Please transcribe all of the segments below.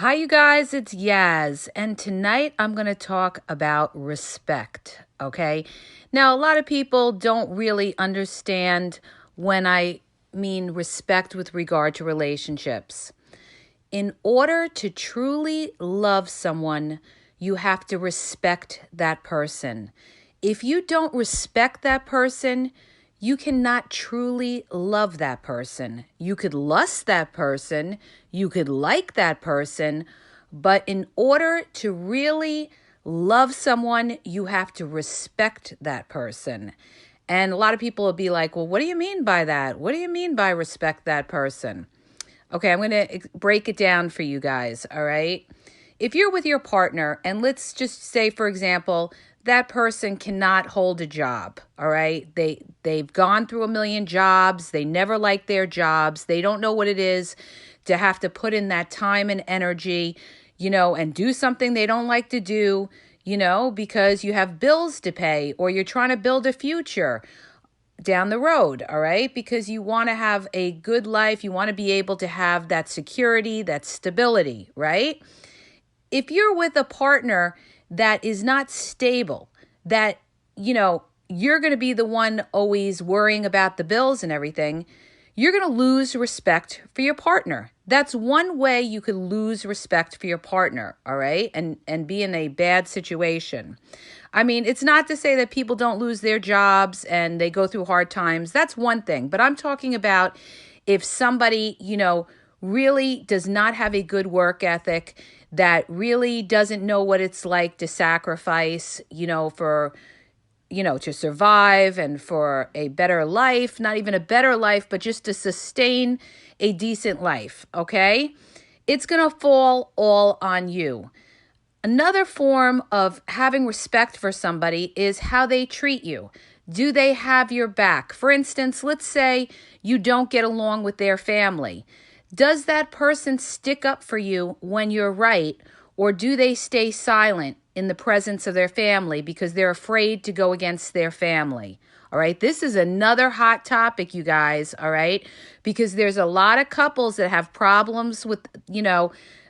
Hi, you guys, it's Yaz, and tonight I'm going to talk about respect, okay? Now, a lot of people don't really understand when I mean respect with regard to relationships. In order to truly love someone, you have to respect that person. If you don't respect that person, you cannot truly love that person. You could lust that person, you could like that person, but in order to really love someone, you have to respect that person. And a lot of people will be like, well, what do you mean by that? What do you mean by respect that person? Okay, I'm going to break it down for you guys, all right? If you're with your partner, and let's just say, for example, that person cannot hold a job, all right? They've gone through a million jobs, they never like their jobs, they don't know what it is to have to put in that time and energy, and do something they don't like to do, because you have bills to pay or you're trying to build a future down the road, all right? Because you want to have a good life. You want to be able to have that security, that stability, right? If you're with a partner that is not stable, that, you're going to be the one always worrying about the bills and everything, you're going to lose respect for your partner. That's one way you could lose respect for your partner, all right? And be in a bad situation. I mean, it's not to say that people don't lose their jobs and they go through hard times. That's one thing. But I'm talking about if somebody, really does not have a good work ethic, that really doesn't know what it's like to sacrifice, for to survive and for a better life, not even a better life, but just to sustain a decent life, okay? It's going to fall all on you. Another form of having respect for somebody is how they treat you. Do they have your back? For instance, let's say you don't get along with their family. Does that person stick up for you when you're right, or do they stay silent in the presence of their family because they're afraid to go against their family? All right, this is another hot topic, you guys, all right? Because there's a lot of couples that have problems with,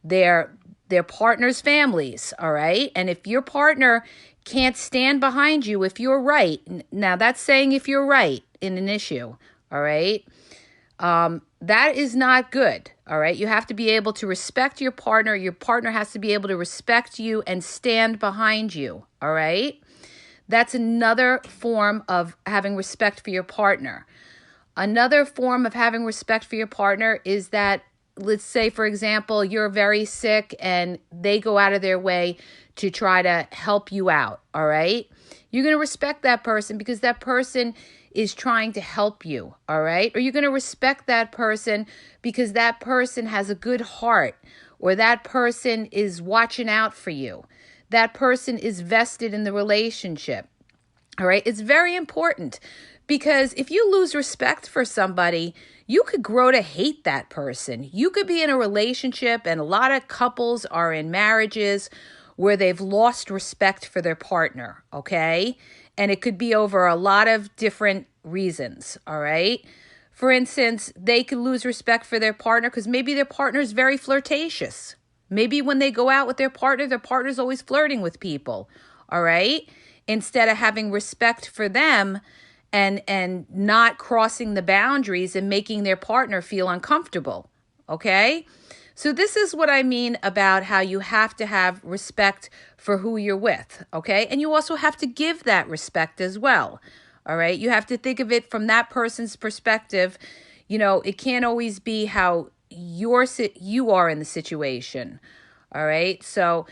their partner's families, all right? And if your partner can't stand behind you if you're right, now that's saying if you're right in an issue, all right? That is not good, all right? You have to be able to respect your partner. Your partner has to be able to respect you and stand behind you, all right? That's another form of having respect for your partner. Another form of having respect for your partner is that, let's say, for example, you're very sick and they go out of their way to try to help you out, all right? You're going to respect that person because that person is trying to help you, all right? Or you're going to respect that person because that person has a good heart, or that person is watching out for you. That person is vested in the relationship, all right? It's very important because if you lose respect for somebody, you could grow to hate that person. You could be in a relationship, and a lot of couples are in marriages where they've lost respect for their partner, okay? And it could be over a lot of different reasons, all right? For instance, they could lose respect for their partner because maybe their partner is very flirtatious. Maybe when they go out with their partner's always flirting with people, all right? Instead of having respect for them and not crossing the boundaries and making their partner feel uncomfortable, okay? So this is what I mean about how you have to have respect for who you're with, okay? And you also have to give that respect as well, all right? You have to think of it from that person's perspective. It can't always be how you are in the situation, all right? So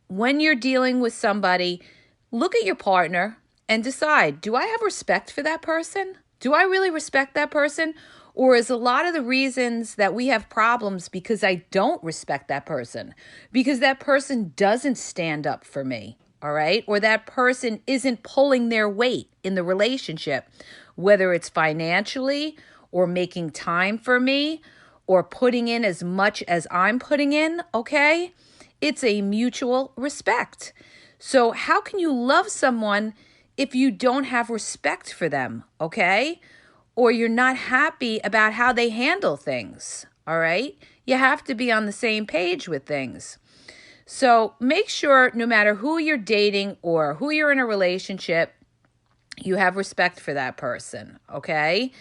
when you're dealing with somebody, look at your partner and decide, do I have respect for that person? Do I really respect that person? Or is a lot of the reasons that we have problems because I don't respect that person? Because that person doesn't stand up for me, all right? Or that person isn't pulling their weight in the relationship, whether it's financially or making time for me or putting in as much as I'm putting in, okay? It's a mutual respect. So how can you love someone if you don't have respect for them, okay? Or you're not happy about how they handle things, all right? You have to be on the same page with things. So make sure no matter who you're dating or who you're in a relationship, you have respect for that person, okay?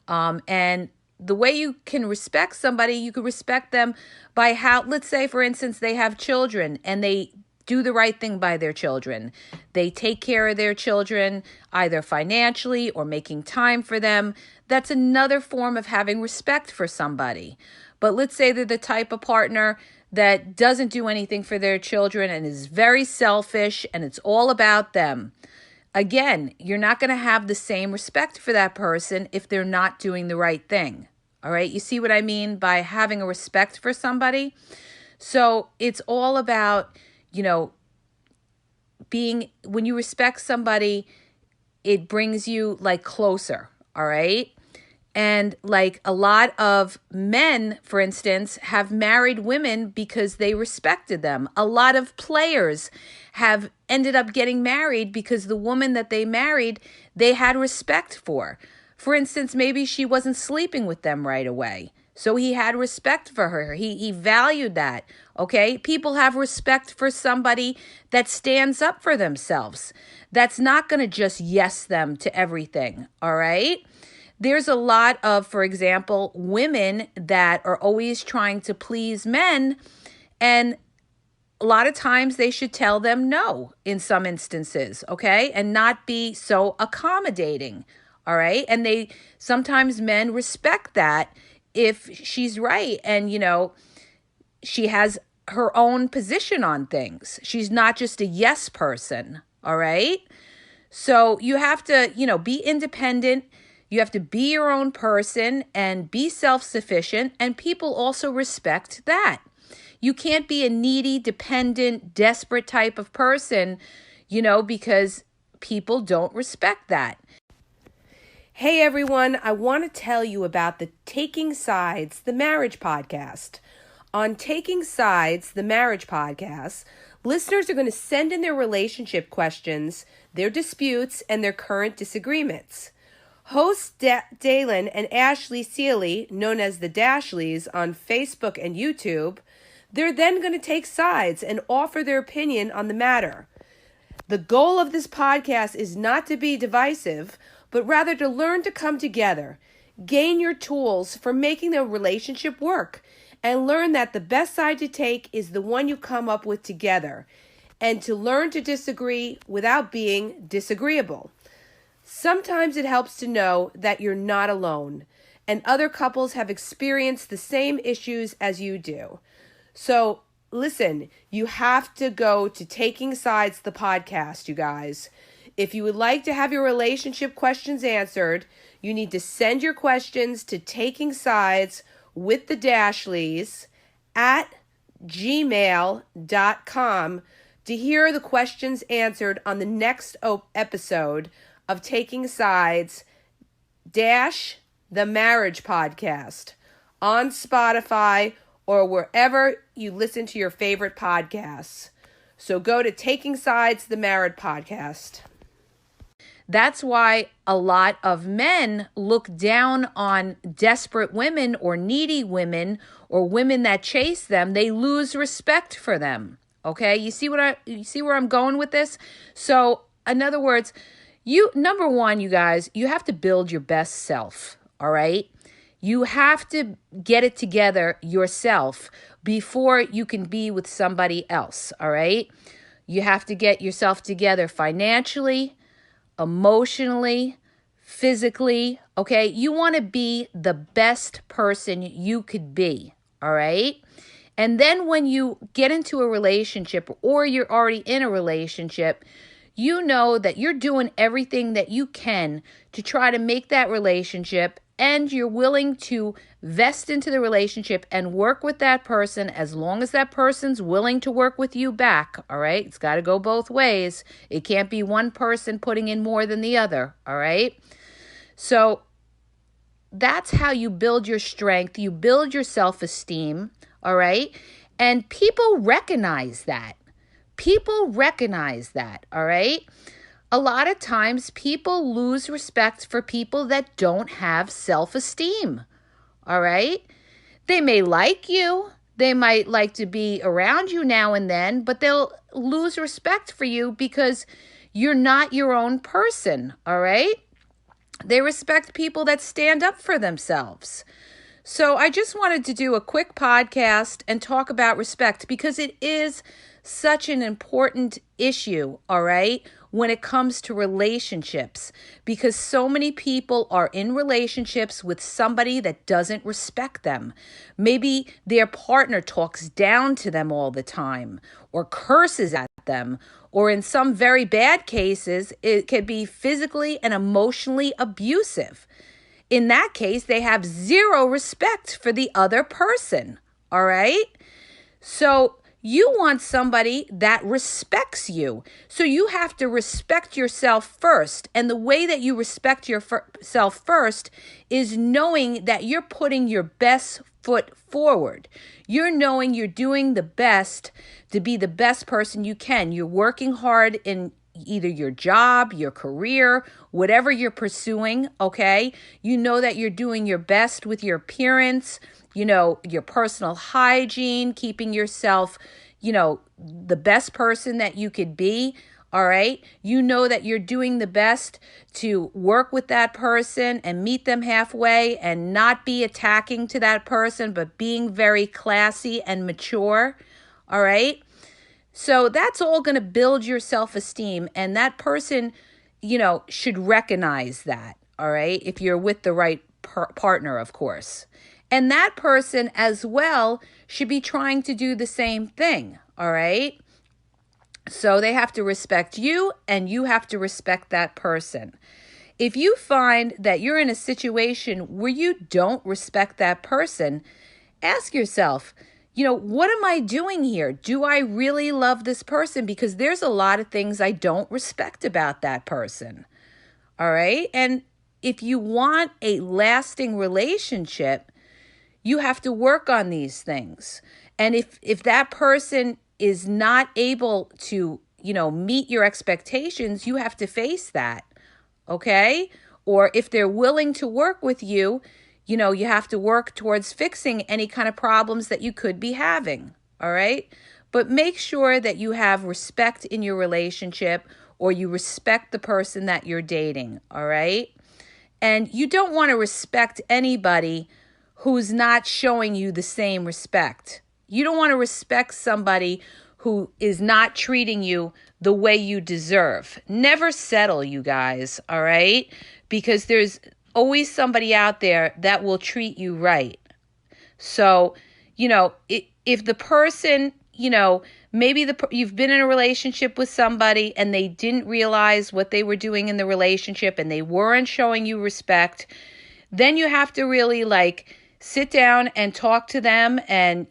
And the way you can respect somebody, you can respect them by how, let's say, for instance, they have children and they do the right thing by their children. They take care of their children, either financially or making time for them. That's another form of having respect for somebody. But let's say they're the type of partner that doesn't do anything for their children and is very selfish and it's all about them. Again, you're not going to have the same respect for that person if they're not doing the right thing. All right? You see what I mean by having a respect for somebody? So it's all about, when you respect somebody, it brings you like closer. All right? And like a lot of men, for instance, have married women because they respected them. A lot of players have ended up getting married because the woman that they married, they had respect for. For instance, maybe she wasn't sleeping with them right away. So he had respect for her. He valued that. Okay? People have respect for somebody that stands up for themselves. That's not going to just yes them to everything. All right? There's a lot of, for example, women that are always trying to please men, and a lot of times they should tell them no in some instances, okay? And not be so accommodating, all right? And sometimes men respect that if she's right and, she has her own position on things. She's not just a yes person, all right? So you have to, be independent. You have to be your own person and be self-sufficient, and people also respect that. You can't be a needy, dependent, desperate type of person, because people don't respect that. Hey everyone, I want to tell you about the Taking Sides, the Marriage Podcast. On Taking Sides, the Marriage Podcast, listeners are going to send in their relationship questions, their disputes, and their current disagreements. Hosts Dalen and Ashley Seeley, known as the Dashleys, on Facebook and YouTube, they're then going to take sides and offer their opinion on the matter. The goal of this podcast is not to be divisive, but rather to learn to come together, gain your tools for making the relationship work, and learn that the best side to take is the one you come up with together, and to learn to disagree without being disagreeable. Sometimes it helps to know that you're not alone, and other couples have experienced the same issues as you do. So, listen, you have to go to Taking Sides, the podcast, you guys. If you would like to have your relationship questions answered, you need to send your questions to Taking Sides with the Dashleys at gmail.com to hear the questions answered on the next episode of Taking Sides dash the Marriage Podcast on Spotify or wherever you listen to your favorite podcasts. So go to Taking Sides, the Marriage Podcast. That's why a lot of men look down on desperate women or needy women or women that chase them. They lose respect for them. Okay? You see where I'm going with this? So, in other words, number one, you guys, you have to build your best self, all right? You have to get it together yourself before you can be with somebody else, all right? You have to get yourself together financially, emotionally, physically, okay? You want to be the best person you could be, all right? And then when you get into a relationship or you're already in a relationship, you know that you're doing everything that you can to try to make that relationship, and you're willing to vest into the relationship and work with that person as long as that person's willing to work with you back, all right? It's got to go both ways. It can't be one person putting in more than the other, all right? So that's how you build your strength. You build your self-esteem, all right? And people recognize that. People recognize that, all right? A lot of times people lose respect for people that don't have self-esteem, all right? They may like you. They might like to be around you now and then, but they'll lose respect for you because you're not your own person, all right? They respect people that stand up for themselves. So I just wanted to do a quick podcast and talk about respect because it is such an important issue, all right, when it comes to relationships, because so many people are in relationships with somebody that doesn't respect them. Maybe their partner talks down to them all the time or curses at them, or in some very bad cases, it could be physically and emotionally abusive. In that case, they have zero respect for the other person, all right? So you want somebody that respects you. So you have to respect yourself first. And the way that you respect yourself first is knowing that you're putting your best foot forward. You're knowing you're doing the best to be the best person you can. You're working hard in either your job, your career, whatever you're pursuing, okay? You know that you're doing your best with your appearance, your personal hygiene, keeping yourself, the best person that you could be, all right? You know that you're doing the best to work with that person and meet them halfway and not be attacking to that person, but being very classy and mature, all right? So that's all going to build your self-esteem, and that person, should recognize that, all right? If you're with the right partner, of course. And that person as well should be trying to do the same thing, all right? So they have to respect you, and you have to respect that person. If you find that you're in a situation where you don't respect that person, ask yourself, what am I doing here? Do I really love this person? Because there's a lot of things I don't respect about that person. All right. And if you want a lasting relationship, you have to work on these things. And if that person is not able to, meet your expectations, you have to face that. Okay. Or if they're willing to work with you, you have to work towards fixing any kind of problems that you could be having, all right? But make sure that you have respect in your relationship, or you respect the person that you're dating, all right? And you don't want to respect anybody who's not showing you the same respect. You don't want to respect somebody who is not treating you the way you deserve. Never settle, you guys, all right? Because there's always somebody out there that will treat you right. So, if the person, maybe you've been in a relationship with somebody and they didn't realize what they were doing in the relationship and they weren't showing you respect, then you have to really sit down and talk to them and,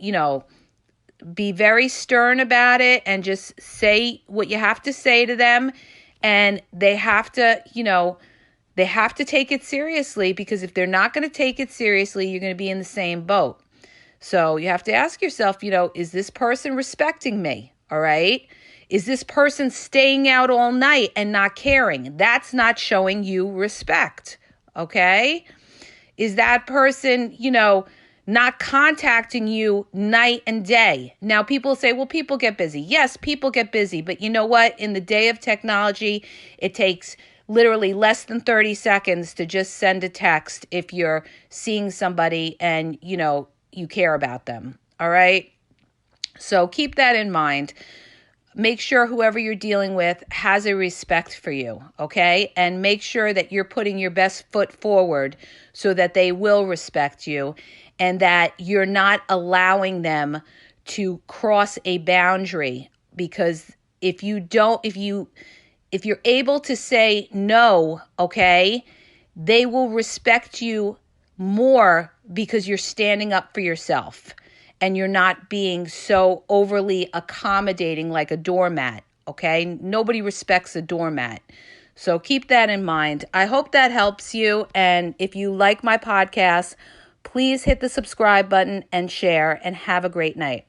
be very stern about it and just say what you have to say to them. And they have to, they have to take it seriously, because if they're not going to take it seriously, you're going to be in the same boat. So you have to ask yourself, is this person respecting me? All right. Is this person staying out all night and not caring? That's not showing you respect. Okay. Is that person, not contacting you night and day? Now, people say, well, people get busy. Yes, people get busy. But you know what? In the day of technology, it takes literally less than 30 seconds to just send a text if you're seeing somebody and, you care about them. All right. So keep that in mind. Make sure whoever you're dealing with has a respect for you. Okay. And make sure that you're putting your best foot forward so that they will respect you, and that you're not allowing them to cross a boundary. Because if you're able to say no, okay, they will respect you more because you're standing up for yourself and you're not being so overly accommodating like a doormat, okay? Nobody respects a doormat. So keep that in mind. I hope that helps you. And if you like my podcast, please hit the subscribe button and share, and have a great night.